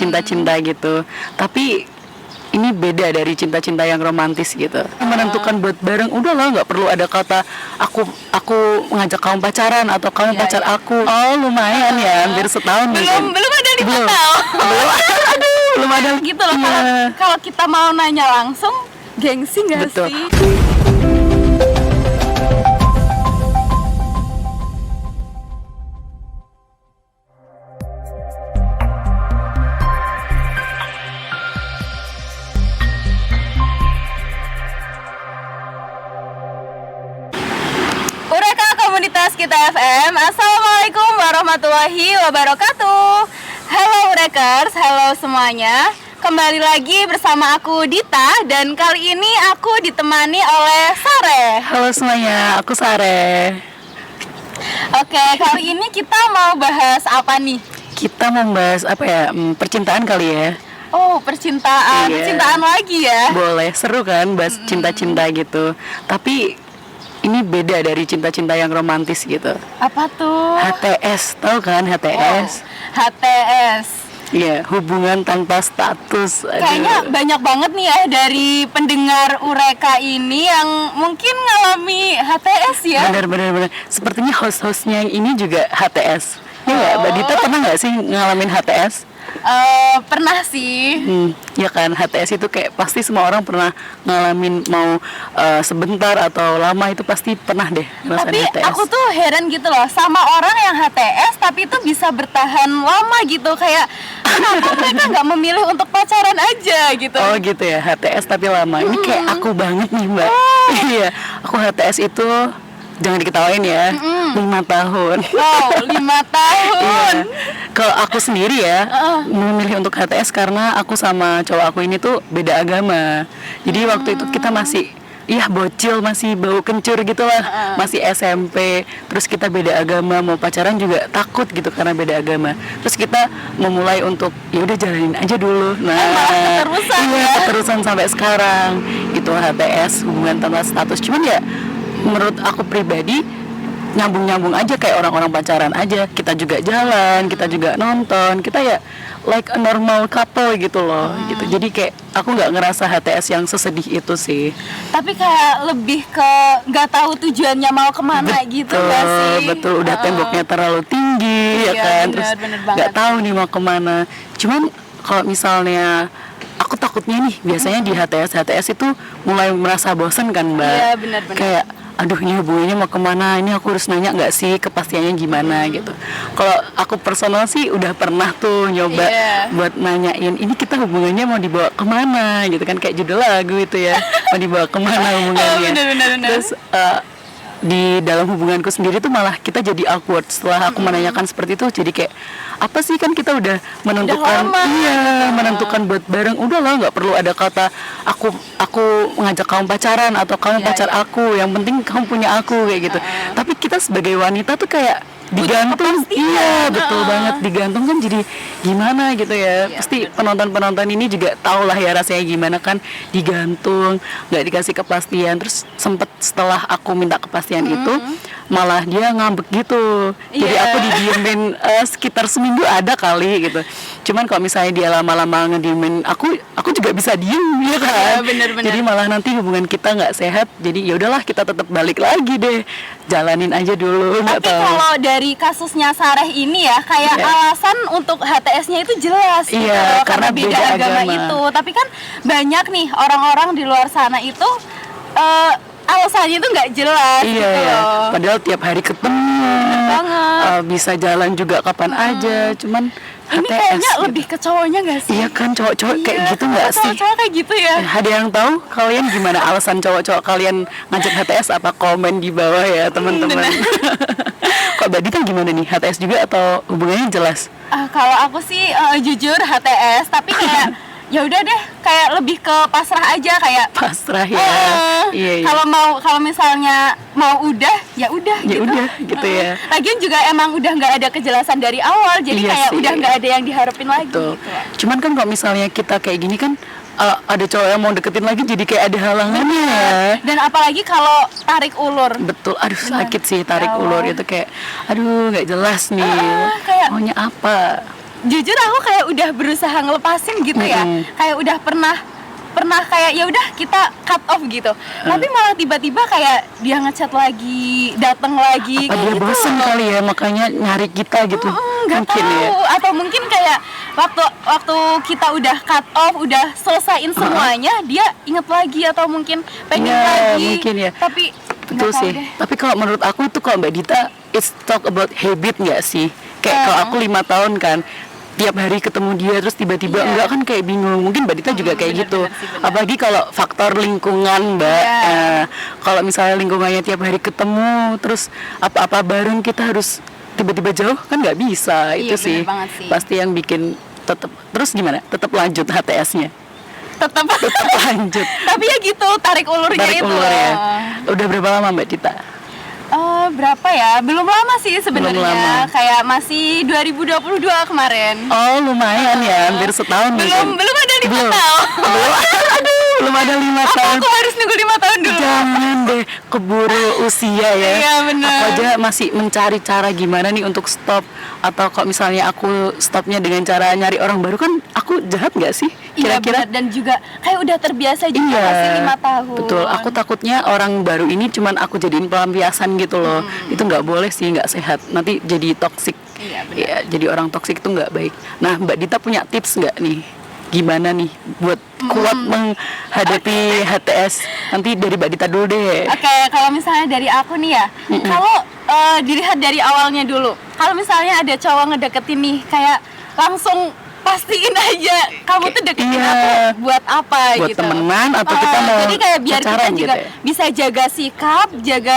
cinta-cinta gitu. Tapi ini beda dari cinta-cinta yang romantis gitu. Menentukan buat bareng, udahlah nggak perlu ada kata aku ngajak kamu pacaran atau kamu pacar aku. Oh lumayan ya, hampir setahun belum ada di belum. tahu. Belum ada Gitu loh. Iya. Kalau kita mau nanya langsung, gengsi nggak Betul. sih? Ureka komunitas kita FM. Assalamualaikum warahmatullahi wabarakatuh. Halo Urekers, halo semuanya. Kembali lagi bersama aku Dita, dan kali ini aku ditemani oleh Sare. Halo semuanya, aku Sare. Oke, kali ini kita mau bahas apa nih? Kita membahas apa ya? Percintaan kali ya. Oh, percintaan. Iya. Percintaan lagi ya. Boleh, seru kan bahas cinta-cinta gitu. Tapi ini beda dari cinta-cinta yang romantis gitu. Apa tuh? HTS, tahu kan HTS? HTS. Iya, hubungan tanpa status. Aduh. Kayaknya banyak banget nih ya dari pendengar Ureka ini yang mungkin ngalami HTS ya. Bener. Sepertinya host-hostnya yang ini juga HTS. Iya nggak, Mbak Dita pernah nggak sih ngalamin HTS? Pernah sih. Ya kan, HTS itu kayak pasti semua orang pernah ngalamin, mau sebentar atau lama itu pasti pernah deh ngerasain Tapi HTS. aku tuh heran gitu loh sama orang yang HTS tapi itu bisa bertahan lama gitu. Kayak kenapa mereka nggak memilih untuk pacaran aja gitu. Oh gitu ya, HTS tapi lama. Ini kayak aku banget nih Mbak. Iya, aku HTS itu jangan diketawain ya, 5 tahun. Wow, 5 tahun. Iya. Kalau aku sendiri ya memilih untuk HTS karena aku sama cowok aku ini tuh beda agama. Jadi waktu itu kita masih bocil, masih bau kencur gitu lah, masih SMP. Terus kita beda agama, mau pacaran juga takut gitu karena beda agama. Terus kita memulai untuk ya udah jalanin aja dulu. Nah, keterusan iya, ya. keterusan sampai sekarang. Itu HTS, hubungan tanpa status. Cuman ya menurut aku pribadi nyambung aja kayak orang-orang pacaran aja. Kita juga jalan, kita juga nonton, kita ya like a normal couple gitu loh gitu. Jadi kayak aku nggak ngerasa HTS yang sesedih itu sih. Tapi kayak lebih ke nggak tahu tujuannya mau kemana gitu nggak sih? Betul, udah temboknya terlalu tinggi ya Iya, kan. bener, Terus bener banget. nggak tahu nih mau kemana. Cuman kalau misalnya aku takutnya nih, biasanya di HTS itu mulai merasa bosan kan Mbak. Iya, benar. Kayak aduh ini hubungannya mau kemana, ini aku harus nanya nggak sih kepastiannya gimana gitu. Kalau aku personal sih udah pernah tuh nyoba buat nanyain ini kita hubungannya mau dibawa kemana gitu kan, kayak judul lagu itu ya, mau dibawa kemana hubungannya. Bener. Terus di dalam hubunganku sendiri tuh malah kita jadi awkward setelah aku menanyakan seperti itu. Jadi kayak apa sih, kan kita udah menentukan, menentukan buat bareng, udahlah nggak perlu ada kata aku ngajak kamu pacaran atau kamu pacar aku, yang penting kamu punya aku kayak gitu. Tapi kita sebagai wanita tuh kayak digantung, betul banget, digantung kan, jadi gimana gitu ya. Pasti penonton ini juga tau lah ya rasanya gimana kan, digantung, nggak dikasih kepastian. Terus sempet setelah aku minta kepastian itu malah dia ngambek gitu. Jadi aku didiemin sekitar seminggu ada kali gitu. Cuman kalau misalnya dia lama-lama ngediemin aku juga bisa diem ya kan. Bener. Jadi malah nanti hubungan kita nggak sehat. Jadi ya udahlah, kita tetap balik lagi deh, jalanin aja dulu. Tapi kalau dari kasusnya Sareh ini ya, kayak alasan untuk HTS-nya itu jelas gitu loh, karena beda agama itu. Tapi kan banyak nih orang-orang di luar sana itu alasannya itu nggak jelas gitu loh. Padahal tiap hari ketemu, bisa jalan juga kapan aja. Cuman ini HTS kayaknya gitu. lebih ke cowoknya nggak sih? Iya kan, cowok-cowok kayak gitu nggak sih? Cowok-cowok kayak gitu ya. Ada yang tahu kalian gimana alasan cowok-cowok kalian ngajak HTS? Apa komen di bawah ya teman-teman. Kok Mbak Dita gimana nih, HTS juga atau hubungannya jelas? Kalau aku sih jujur HTS, tapi kayak ya udah deh, kayak lebih ke pasrah aja, kayak Pasrah ya. Iya. Kalau misalnya mau udah ya udah Ya udah gitu ya. Lagian juga emang udah nggak ada kejelasan dari awal, jadi Iya kayak sih. udah nggak ada yang diharapin lagi Betul. gitu. Cuman kan kalau misalnya kita kayak gini kan, ada cowok yang mau deketin lagi, jadi kayak ada halangannya ya. Dan apalagi kalau tarik ulur. Betul, aduh sakit sih tarik ulur itu, kayak aduh nggak jelas nih kayak maunya apa. jujur aku kayak udah berusaha ngelepasin gitu ya, kayak udah pernah kayak ya udah kita cut off gitu, tapi malah tiba-tiba kayak dia ngechat lagi, datang lagi. Apa dia gitu bosan loh. kali ya, makanya nyari kita gitu. Nggak Mungkin tahu. ya. Atau mungkin kayak waktu kita udah cut off, udah selesaiin semuanya, dia inget lagi atau mungkin pengen Ya, lagi. mungkin ya. Tapi Betul nggak tahu sih. deh. Tapi kalau menurut aku itu kalau Mbak Dita, it's talk about habit nggak sih? Kayak kalau aku 5 tahun kan, tiap hari ketemu dia terus tiba-tiba enggak kan kayak bingung. Mungkin Mbak Dita juga kayak gitu. benar sih, benar. Apalagi kalau faktor lingkungan, Mbak. Iya. Nah, kalau misalnya lingkungannya tiap hari ketemu, terus apa-apa bareng kita harus tiba-tiba jauh kan nggak bisa. Iya, Itu sih benar banget sih. pasti yang bikin tetap. Terus gimana? Tetap lanjut HTS-nya. Tetap Tetap lanjut. tapi ya gitu, tarik ulurnya Tarik itu ulur loh. ya. Udah berapa lama Mbak Dita? Berapa ya? Belum lama sih Belum sebenarnya. lama. Kayak masih 2022 kemarin. Oh lumayan ya, hampir setahun Belum ada 5 Belum. tahun. Belum ada 5 Apa tahun. aku harus nunggu 5 tahun dulu? Jangan deh keburu usia ya. Iya, benar. Aku aja masih mencari cara gimana nih untuk stop. Atau kalau misalnya aku stopnya dengan cara nyari orang baru, kan aku jahat nggak sih? Iya Kira-kira? benar, dan juga kayak udah terbiasa juga masih 5 tahun. Betul. Aku takutnya orang baru ini cuman aku jadiin pelampiasan gitu loh. Itu nggak boleh sih, nggak sehat. Nanti jadi toksik. Iya, benar. Ya, jadi orang toksik itu nggak baik. Nah, Mbak Dita punya tips nggak nih? Gimana nih buat kuat menghadapi HTS? Nanti dari Mbak Dita dulu deh. Oke, kalau misalnya dari aku nih ya, kalau dilihat dari awalnya dulu, kalau misalnya ada cowok ngedeketin nih, kayak langsung pastiin aja kamu tuh deketin Iya. aku buat apa Buat gitu. temenan atau kita mau jadi kayak biar kita pacaran juga gitu ya? bisa jaga sikap, jaga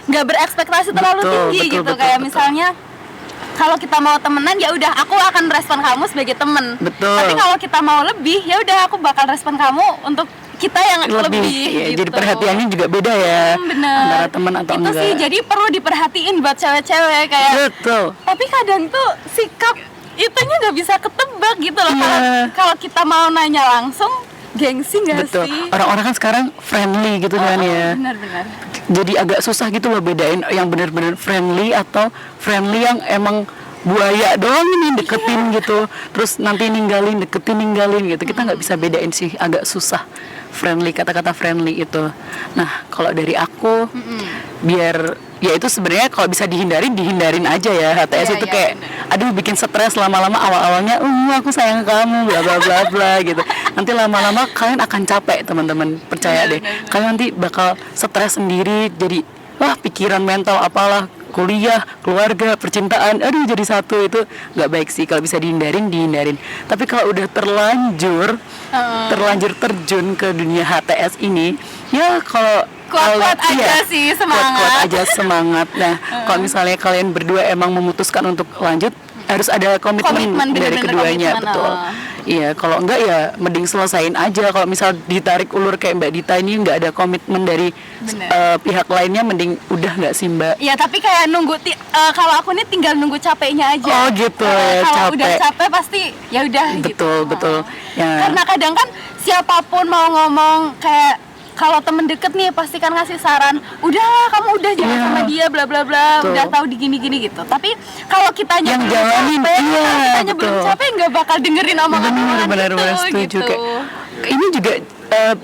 nggak berekspektasi terlalu Betul, tinggi betul, gitu. betul, Kayak betul. misalnya kalau kita mau temenan ya udah aku akan respon kamu sebagai temen. Betul. Tapi kalau kita mau lebih ya udah aku bakal respon kamu untuk kita yang lebih, Iya, gitu. jadi perhatiannya juga beda ya Bener. antara teman atau itu enggak. sih jadi perlu diperhatiin buat cewek-cewek kayak. Betul. Tapi kadang tuh sikap itunya nggak bisa ketebak gitu loh. Iya. Kalau kita mau nanya langsung, gengsi nggak Betul. sih? Orang-orang kan sekarang friendly gitu kan ya. Benar-benar. Jadi agak susah gitu loh bedain yang benar-benar friendly atau friendly yang emang buaya doang nih deketin gitu, terus nanti ninggalin gitu. Kita nggak bisa bedain sih, agak susah friendly, kata-kata friendly itu. Nah kalau dari aku biar ya itu sebenarnya kalau bisa dihindarin aja ya. HTS Iya, itu iya, kayak aduh bikin stres lama-lama. Awal-awalnya aku sayang kamu bla bla bla bla gitu. Nanti lama-lama kalian akan capek teman-teman, percaya deh. Kalian nanti bakal stres sendiri, jadi wah pikiran mental apalah, kuliah, keluarga, percintaan, aduh jadi satu. Itu nggak baik sih. Kalau bisa dihindarin. Tapi kalau udah terlanjur terjun ke dunia HTS ini, ya kalau Kuat-kuat aja iya, sih, semangat. kuat-kuat aja semangat. Nah kalau misalnya kalian berdua emang memutuskan untuk lanjut, harus ada komitmen Komitmen, dari bener-bener keduanya. komitmen, Betul. Iya, kalau enggak ya mending selesain aja. Kalau misal ditarik ulur kayak Mbak Dita ini nggak ada komitmen dari pihak lainnya, mending udah nggak sih Mbak? Iya, tapi kayak nunggu kalau aku nih tinggal nunggu capeknya aja. Oh gitu ya, Kalau udah capek. capek pasti ya udah gitu. Betul. Ya. Karena kadang kan siapapun mau ngomong kayak kalau temen deket nih pasti kan ngasih saran, udahlah kamu udah jangan Iya. sama dia bla bla bla, Betul. udah tahu di gini gitu. Tapi kalau kitanya Yang belum jalanin, capek, iya, kalau kitanya belum betul. capek nggak bakal dengerin omongan orang Benar itu setuju. gitu. Kayak, ini juga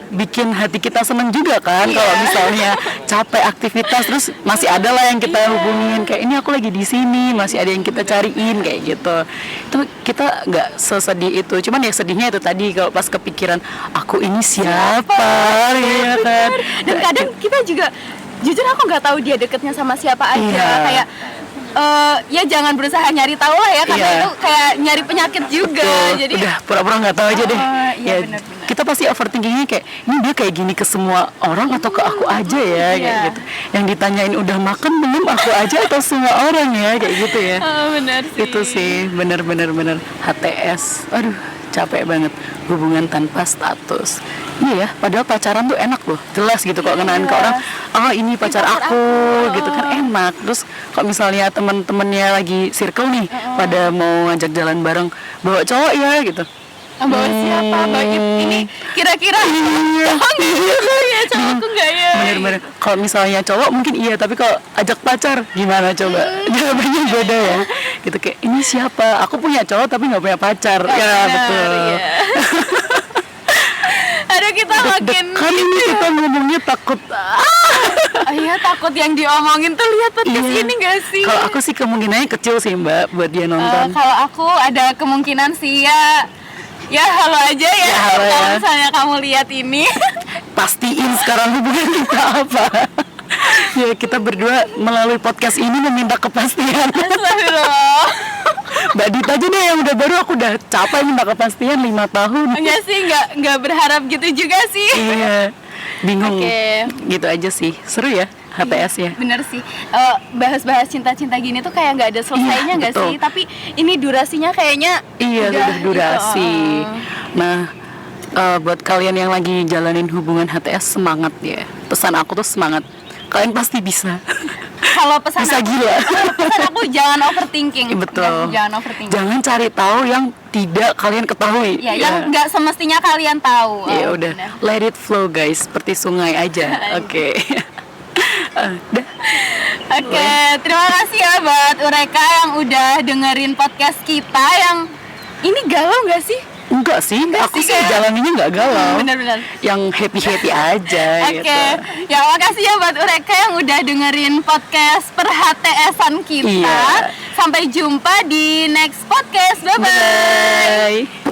bikin hati kita seneng juga kan. Kalau misalnya capek aktivitas terus masih ada lah yang kita hubungin, kayak ini aku lagi di sini, masih ada yang kita cariin kayak gitu. Itu kita nggak sesedih itu. Cuman ya sedihnya itu tadi kalau pas kepikiran aku ini siapa ya kan. Dan kadang kita juga jujur aku nggak tahu dia deketnya sama siapa aja. Iya. Kayak ya jangan berusaha nyari tahu lah ya, karena Iya. itu kayak nyari penyakit juga. Betul. Jadi Udah pura-pura nggak tahu aja deh. iya, Ya, benar-benar. kita pasti overthinkingnya kayak ini dia kayak gini ke semua orang atau ke aku aja ya, kayak Iya. gitu. Yang ditanyain udah makan belum, aku aja atau semua orang ya, kayak gitu ya. benar sih. Itu sih bener HTS. Aduh capek banget, hubungan tanpa status. Iya ya, padahal pacaran tuh enak loh, jelas gitu kalau kenalin ke orang, oh ini pacar aku, gitu kan enak. Terus kalau misalnya teman-temannya lagi circle nih, pada mau ngajak jalan bareng, bawa cowok ya gitu. Bawa siapa? Bawa ini kira-kira Iya. ya cowokku nggak ya? Bener-bener. Kalau misalnya cowok mungkin iya, tapi kalau ajak pacar gimana coba? Jawabannya beda ya. gitu, kayak ini siapa, aku punya cowok tapi nggak punya pacar. Ya benar, betul. iya. Aduh, kita makin Kan ini kita ngomongnya takut. oh iya, takut yang diomongin tuh lihat podcast Iya. ini gak sih? Kalau aku sih kemungkinannya kecil sih Mbak buat dia nonton. Kalau aku ada kemungkinan sih ya halo aja ya, halo kalau ya. misalnya kamu lihat ini. Pastiin sekarang hubungan kita apa. Ya kita berdua melalui podcast ini meminta kepastian. Astagfirullah. Mbak Dita aja deh yang udah baru, aku udah capek minta kepastian 5 tahun. Enggak sih, enggak berharap gitu juga sih. Iya, bingung. Oke. Gitu aja sih, seru ya HTS ya. Bener sih, bahas-bahas cinta-cinta gini tuh kayak nggak ada selesainya Iya, nggak betul. sih? Tapi ini durasinya kayaknya Iya, udah durasi. gitu. Nah, buat kalian yang lagi jalanin hubungan HTS, semangat ya. Pesan aku tuh semangat. Kalian pasti bisa. Kalau pesan Bisa aku, gila. pesan aku jangan overthinking. Betul. Jangan overthinking. Jangan cari tahu yang tidak kalian ketahui. Ya, yang nggak semestinya kalian tahu. Ya Oh, udah, bener. let it flow guys, seperti sungai aja. Oke. Dah. Oke, terima kasih ya buat Ureka yang udah dengerin podcast kita yang ini galau nggak sih? Enggak sih, aku sih, sih kayak- jalaninnya nggak galau. Bener-bener. Yang happy-happy aja Oke, gitu. ya makasih ya buat Ureka yang udah dengerin podcast perHTS-an kita. Iya. Sampai jumpa di next podcast. Bye-bye. Bye.